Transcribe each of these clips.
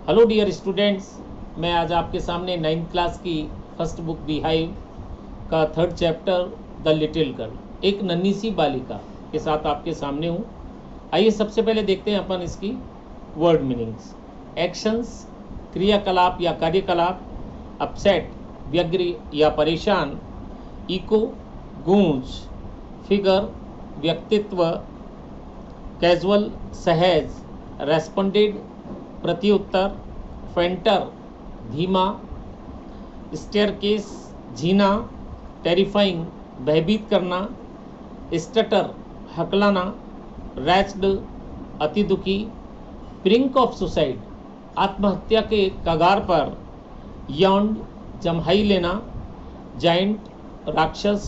Hello dear students, मैं आज आपके सामने 9th क्लास की फर्स्ट बुक बीहाइव का 3rd chapter the little girl, एक नन्ही सी बालिका के साथ आपके सामने हूँ। आइए सबसे पहले देखते हैं अपन इसकी वर्ड मीनिंग्स। एक्शंस, क्रियाकलाप या कार्यकलाप। अपसेट, व्यग्र या परेशान। इको, गूंज। फिगर, व्यक्तित्व। कैजुअल, सहज। रेस्पोंडेड, प्रत्युत्तर। फेंटर, धीमा। स्टेयरकेस, झीना। टेरिफाइंग, भयभीत करना। स्टटर, हकलाना। रैच्ड, अति दुखी। ब्रिंक ऑफ सुसाइड, आत्महत्या के कगार पर। यॉन्ड, जम्हाई लेना। जाइंट, राक्षस।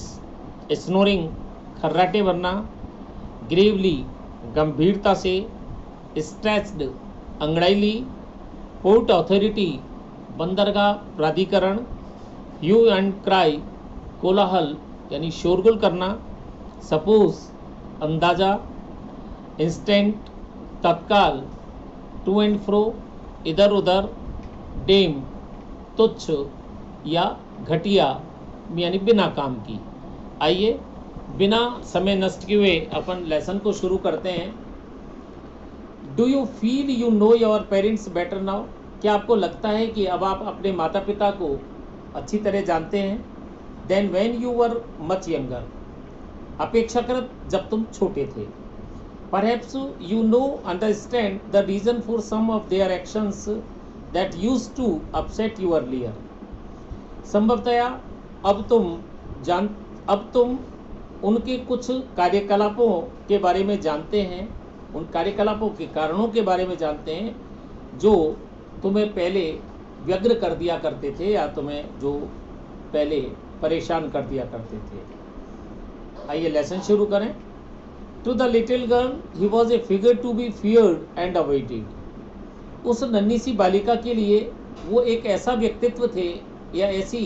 स्नोरिंग, खर्राटे भरना। ग्रेवली, गंभीरता से। स्ट्रेच्ड, अंगड़ाई ली। पोर्ट अथॉरिटी, बंदरगाह प्राधिकरण। ह्यू एंड क्राई, कोलाहल यानी शोरगुल करना। सपोज, अंदाजा। इंस्टेंट, तत्काल। टू एंड फ्रो, इधर उधर। डेम, तुच्छ या घटिया यानी बिना काम की। आइए बिना समय नष्ट किए हुए अपन लेसन को शुरू करते हैं। Do you feel you know your parents better now? क्या आपको लगता है कि अब आप अपने माता पिता को अच्छी तरह जानते हैं? Then when you were much younger, अपेक्षाकृत जब तुम छोटे थे। Perhaps you now understand the reason for some of their actions that used to upset you earlier. संभवतया अब तुम उनके कुछ कार्यकलापों के बारे में जानते हैं, उन कार्यकलापों के कारणों के बारे में जानते हैं जो तुम्हें पहले व्यग्र कर दिया करते थे या तुम्हें जो पहले परेशान कर दिया करते थे। आइए लेसन शुरू करें। To the little girl he was a figure to be feared and avoided. उस नन्ही सी बालिका के लिए वो एक ऐसा व्यक्तित्व थे या ऐसी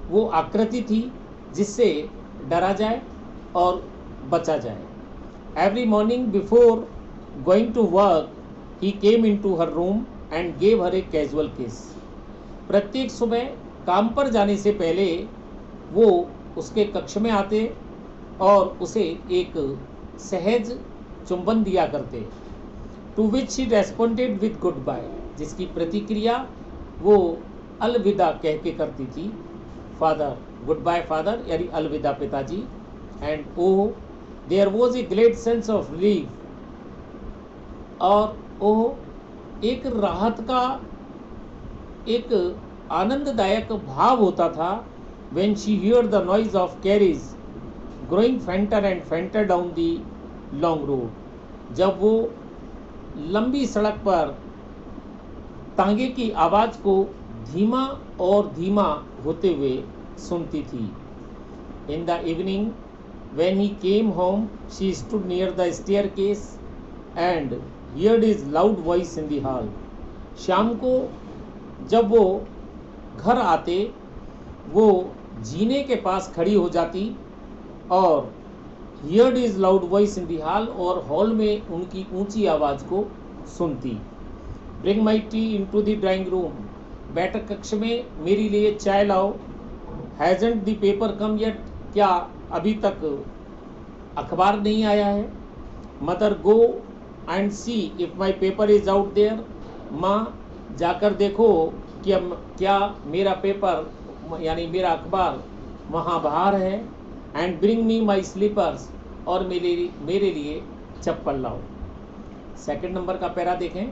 वो आकृति थी जिससे डरा जाए और बचा जाए। Every morning before going to work he came into her room and gave her a casual kiss. प्रत्येक सुबह काम पर जाने से पहले वो उसके कक्ष में आते और उसे एक सहज चुंबन दिया करते। To which she responded with good bye, जिसकी प्रतिक्रिया वो अलविदा कह के करती थी। फादर, गुड बाय फादर यानी अलविदा पिताजी। And oh there was a great sense of relief, और ओह एक राहत का एक आनंददायक भाव होता था। When she here the noise of carries growing फेंटर and फेंटर down the long road, जब वो लंबी सड़क पर तांगे की आवाज़ को धीमा और धीमा होते हुए सुनती थी। In the evening when he came home she stood near the staircase and heard his loud voice in the hall. शाम को जब वो घर आते वो जीने के पास खड़ी हो जाती और heard his loud voice in the hall, और हॉल में उनकी ऊंची आवाज़ को सुनती। Bring my tea into the drawing room, बैठक कक्ष में मेरे लिए चाय लाओ। Hasn't the paper come yet, क्या अभी तक अखबार नहीं आया है? Mother, go and see if my paper is out there, माँ जाकर देखो कि क्या मेरा पेपर यानी मेरा अखबार वहाँ बाहर है। And bring me my slippers, और मेरे लिए चप्पल लाओ। सेकंड नंबर का पैरा देखें।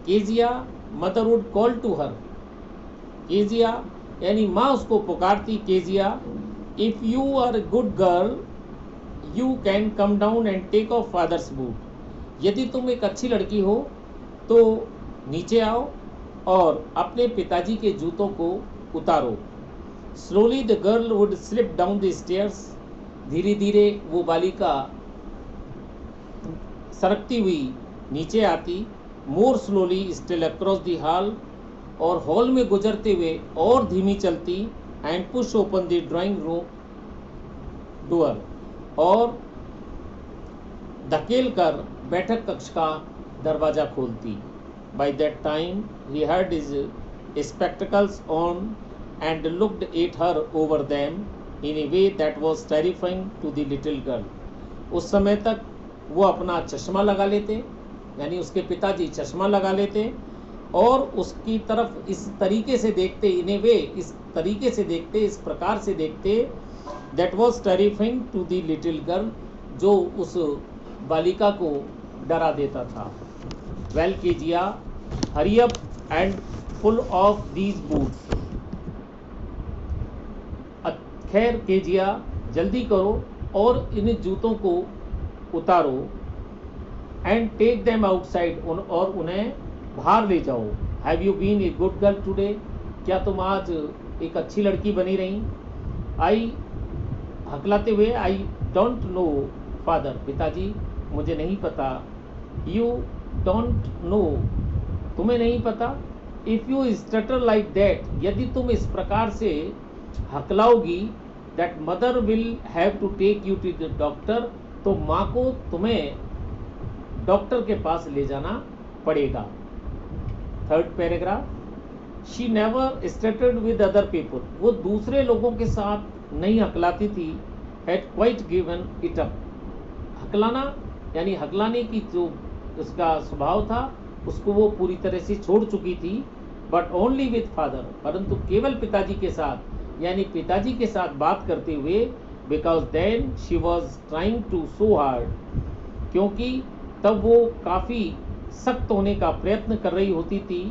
Kezia mother would call to her, Kezia यानी माँ उसको पुकारती। Kezia, if you are a good girl you can come down and take off father's boot, यदि तुम एक अच्छी लड़की हो तो नीचे आओ और अपने पिताजी के जूतों को उतारो। Slowly the girl would slip down the stairs, धीरे धीरे वो बालिका सरकती हुई नीचे आती। मोर slowly still across the hall, और हॉल में गुजरते हुए और धीमी चलती। And push open the drawing room door, और धकेल कर बैठक कक्ष का दरवाजा खोलती। By that time he had his spectacles on and looked at her over them in a way that was terrifying to the little girl. उस समय तक वो अपना चश्मा लगा लेते, यानी उसके पिताजी चश्मा लगा लेते और उसकी तरफ इस तरीके से देखते, इन ए वे इस तरीके से देखते, इस प्रकार से देखते, that was terrifying to the little girl, जो उस बालिका को डरा देता था. Well Kezia, hurry up and pull off these boots. खैर केजिया, जल्दी करो और इन जूतों को उतारो. एंड टेक देम आउटसाइड, और उन्हें बाहर ले जाओ. Have you been a good girl today, क्या तुम आज एक अच्छी लड़की बनी रही. आई, हकलाते हुए, आई डोंट नो फादर, पिताजी मुझे नहीं पता. यू डोंट नो, तुम्हें नहीं पता. If you stutter like that, यदि तुम इस प्रकार से हकलाओगी, that mother will have to take you to the doctor, तो माँ को तुम्हें डॉक्टर के पास ले जाना पड़ेगा. Third paragraph. She never stuttered with other people, वो दूसरे लोगों के साथ नहीं हकलाती थी. Had quite given it up, हकलाना यानी हकलाने की जो उसका स्वभाव था उसको वो पूरी तरह से छोड़ चुकी थी. बट ओनली विथ फादर, परंतु केवल पिताजी के साथ, यानी पिताजी के साथ बात करते हुए. Because then she was trying to so hard, क्योंकि तब वो काफ़ी सख्त होने का प्रयत्न कर रही होती थी.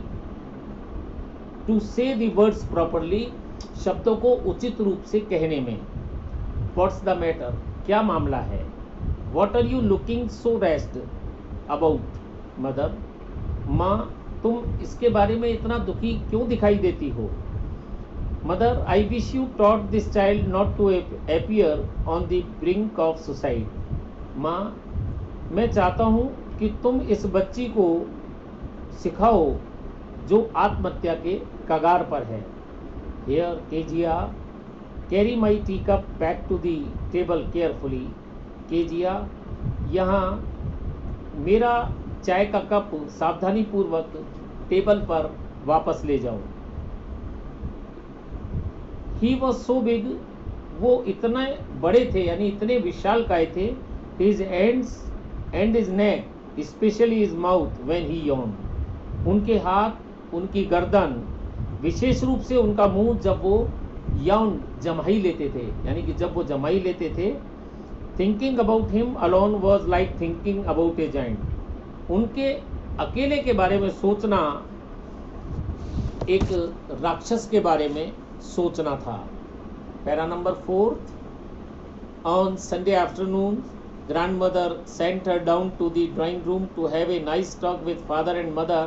टू से द वर्ड्स प्रॉपरली, शब्दों को उचित रूप से कहने में. व्हाट्स द मैटर, क्या मामला है. What are you looking so rest about mother, माँ तुम इसके बारे में इतना दुखी क्यों दिखाई देती हो. Mother, I wish you taught this child not to appear on the brink of suicide. माँ, मैं चाहता हूँ कि तुम इस बच्ची को सिखाओ जो आत्महत्या के कगार पर है. Here Kezia, carry my tea cup back to the table carefully. Kezia, यहाँ मेरा चाय का कप सावधानी पूर्वक टेबल पर वापस ले जाओ. ही वॉज सो बिग, वो इतने बड़े थे, यानी इतने विशालकाय थे. His ends and his neck, specially his mouth when he Yon, उनके हाथ, उनकी गर्दन, विशेष रूप से उनका मुंह जब वो यौन जमाई लेते थे, यानी कि जब वो जमाई लेते थे. Thinking about him alone was like thinking about A giant, उनके अकेले के बारे में सोचना एक राक्षस के बारे में सोचना था. Para number 4. On Sunday afternoon, grandmother sent her down to the drawing room to have a nice talk with father and mother.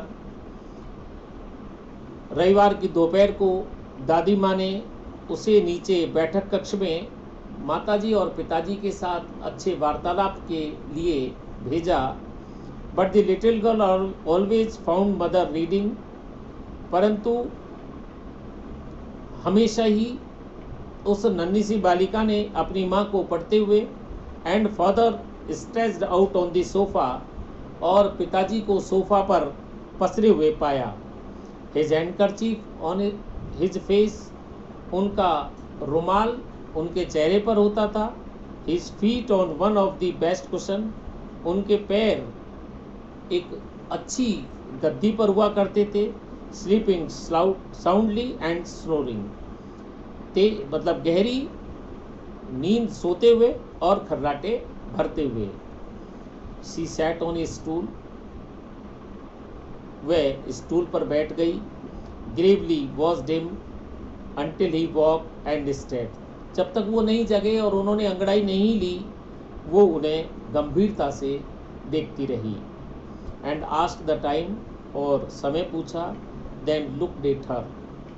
रविवार की दोपहर को दादी माँ ने उसे नीचे बैठक कक्ष में माताजी और पिताजी के साथ अच्छे वार्तालाप के लिए भेजा. But the little girl always found mother reading, परंतु हमेशा ही उस नन्ही सी बालिका ने अपनी माँ को पढ़ते हुए. And father stretched out on the sofa, और पिताजी को सोफा पर पसरे हुए पाया. His handkerchief on his face, उनका रुमाल उनके चेहरे पर होता था. His feet on one of the best cushion, उनके पैर एक अच्छी गद्दी पर हुआ करते थे. स्लीपिंग साउंडली एंड स्नोरिंग, मतलब गहरी नींद सोते हुए और खर्राटे भरते हुए. She sat on A stool, वह स्टूल पर बैठ गई. Gravely watched him until he walk and stayed, जब तक वो नहीं जगे और उन्होंने अंगड़ाई नहीं ली, वो उन्हें गंभीरता से देखती रही. एंड आस्क्ड द टाइम, और समय पूछा. देन लुक्ड एट हर,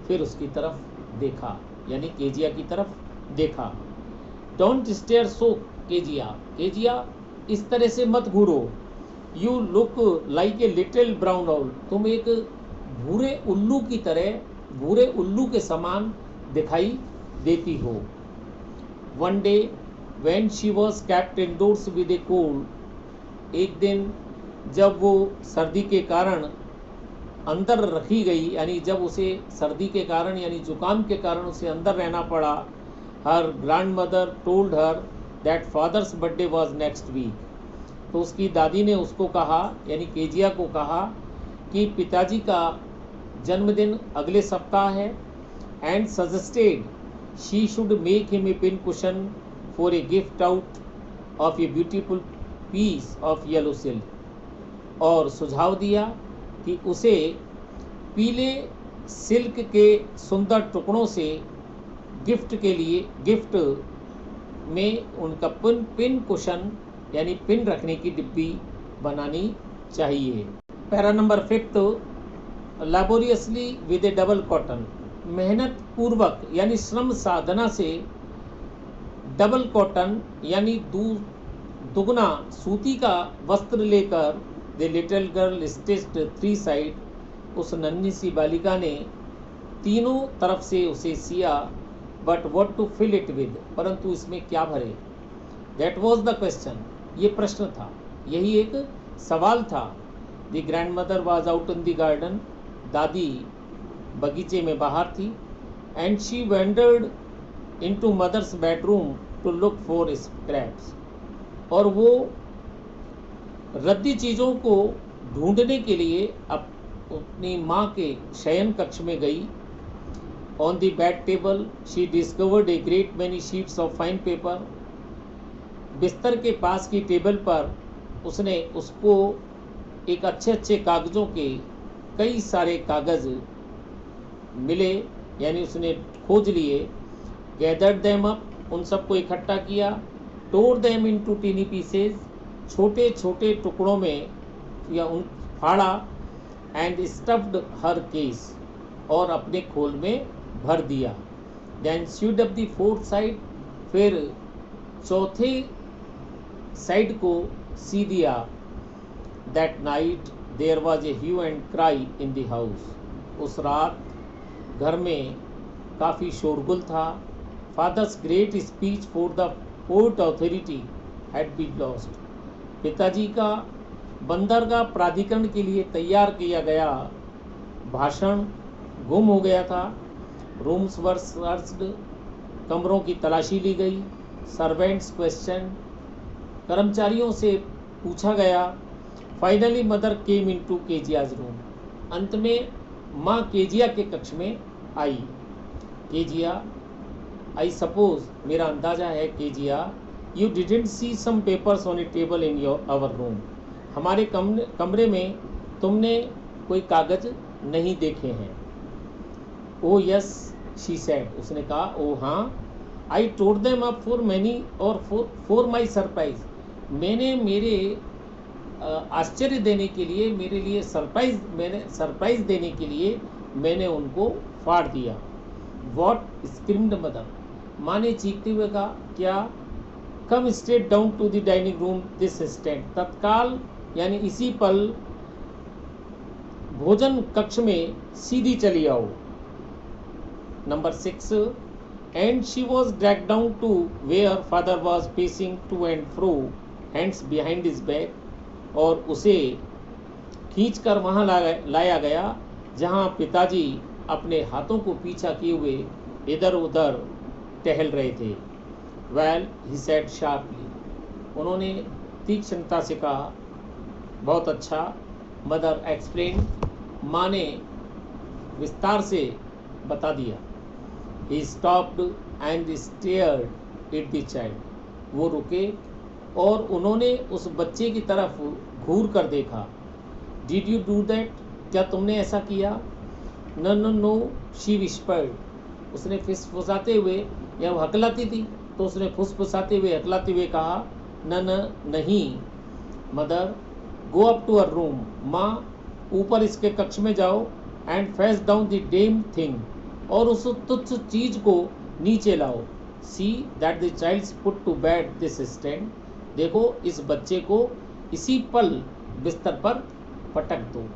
फिर उसकी तरफ देखा, यानी केजिया की तरफ देखा. Don't stare so Kezia, Kezia इस तरह से मत घूरो. You look like a little brown owl, तुम एक भूरे उल्लू की तरह, भूरे उल्लू के समान दिखाई देती हो. One day when she was kept indoors with a cold, एक दिन जब वो सर्दी के कारण अंदर रखी गई, यानी जब उसे सर्दी के कारण यानी जुकाम के कारण उसे अंदर रहना पड़ा, her grandmother told her that father's birthday was next week. तो उसकी दादी ने उसको कहा, यानी केजिया को कहा कि पिताजी का जन्मदिन अगले सप्ताह है, and suggested she should make him a pin cushion for a gift out of a beautiful piece of yellow silk, और सुझाव दिया कि उसे पीले सिल्क के सुंदर टुकड़ों से गिफ्ट में उनका पिन कुशन यानी पिन रखने की डिब्बी बनानी चाहिए। Para number 5, laboriously with a double cotton, मेहनत पूर्वक यानी श्रम साधना से डबल कॉटन यानी दुगना सूती का वस्त्र लेकर the little girl stitched 3 side, उस नन्ही सी बालिका ने तीनों तरफ से उसे सिया, but what to fill it with, परंतु इसमें क्या भरे, दैट वॉज द क्वेश्चन, ये प्रश्न था, यही एक सवाल था। The grandmother was out in the garden, दादी बगीचे में बाहर थी, and she wandered into mother's bedroom to look for scraps, और वो रद्दी चीज़ों को ढूंढने के लिए अपनी माँ के शयन कक्ष में गई। On the bed table she discovered a great many sheets of fine paper, बिस्तर के पास की टेबल पर उसने उसको एक अच्छे अच्छे कागज़ों के कई सारे कागज़ मिले, यानी उसने खोज लिए। गैदर्ड देम अप, उन सबको इकट्ठा किया। टोर देम इनटू टीनी पीसेस, छोटे छोटे टुकड़ों में या उन फाड़ा। एंड स्टफ्ड हर केस, और अपने खोल में भर दिया। Then sewed up the fourth side, फिर चौथे साइड को सी दिया। That night there was a hue and cry in the house, उस रात घर में काफ़ी शोरगुल था। Father's great speech for the port authority had been lost, पिताजी का बंदरगाह प्राधिकरण के लिए तैयार किया गया भाषण गुम हो गया था। रूम्स वर सर्च्ड, कमरों की तलाशी ली गई। सर्वेंट्स क्वेश्चन, कर्मचारियों से पूछा गया। Finally mother came into Keziah's room, अंत में माँ केजिया के कक्ष में आई। केजिया, आई सपोज, मेरा अंदाज़ा है Kezia, you didn't see some papers on a table in our room, हमारे कमरे में तुमने कोई कागज़ नहीं देखे हैं। ओ यस शी सेड, उसने कहा ओ हाँ। I told them up for many और फॉर माई सरप्राइज, मैंने मेरे आश्चर्य देने के लिए, मेरे लिए सरप्राइज देने के लिए मैंने उनको फाड़ दिया। वॉट स्क्रीम्ड मदर, माँ ने चीखते हुए कहा, क्या? Come straight down to the dining room this instant, तत्काल यानी इसी पल भोजन कक्ष में सीधी चली आओ। Number 6, and she was drag down to where father was pacing to and fro hands behind his back, और उसे खींचकर वहाँ लाया गया जहाँ पिताजी अपने हाथों को पीछा किए हुए इधर उधर टहल रहे थे। वेल ही सेड शार्पली, उन्होंने तीक्ष्णता से कहा, बहुत अच्छा। मदर एक्सप्लेन, माँ ने विस्तार से बता दिया। He stopped and stared at the child, वो रुके और उन्होंने उस बच्चे की तरफ घूर कर देखा। डिड यू डू दैट, क्या तुमने ऐसा किया? No no no she whispered, उसने फुसफुसाते हुए, या वो हकलाती थी तो उसने फुसफुसाते हुए हकलाते हुए कहा, न न नहीं। Mother, go up to her room, माँ ऊपर इसके कक्ष में जाओ। And face down the damn thing, और उस तुच्छ चीज को नीचे लाओ। See that the child put to bed this instant, देखो इस बच्चे को इसी पल बिस्तर पर पटक दो।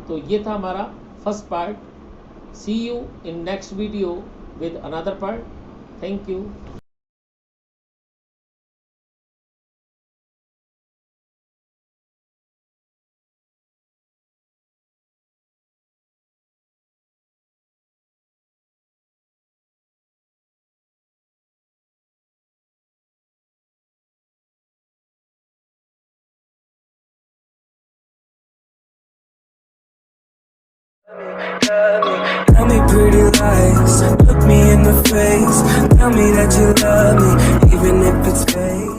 तो ये था हमारा first part. See you in next video with another part. Thank you. love me. Tell me pretty lies, look me in the face. Tell me that you love me, even if it's fake.